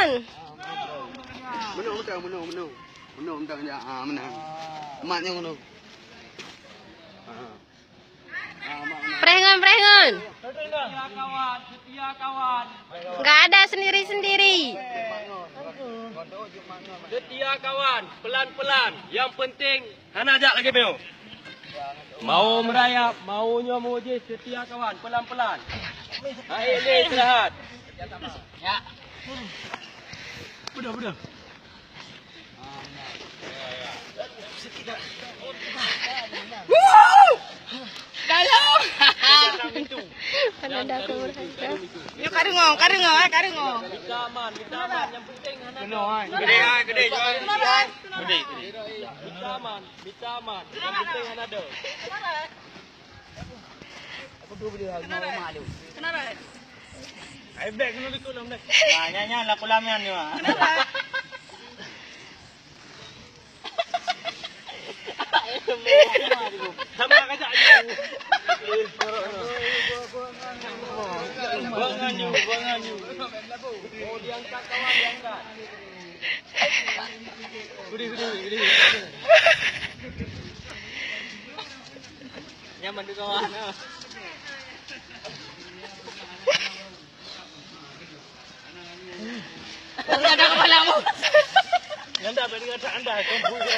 prengan. Menu entah je. Mana? Emaknya menu. Prengan. Setia kawan. Nggak ada sendiri-sendiri. Setia kawan, pelan-pelan. Yang penting, Hana ajak lagi Meo. Mau merayap, maunya muji, setia kawan, pelan-pelan. Air ni istirahat. Ya. Budak. Tolong. Penanda aku berharga. Yuk karungong. Minta aman. Yang penting Hana. Gede. Minta aman. Yang penting Hana ada. Kenapa? Air beg kena ikut dalam beg. Nyanyi lah kulamian ni. Kenapa? Sama kajak je. Buangan you. Oh, diangkat kawan, diangkat. Gede. Nyaman tu kawan. Ada kepalamu. Anda beri kata anda, kompu je.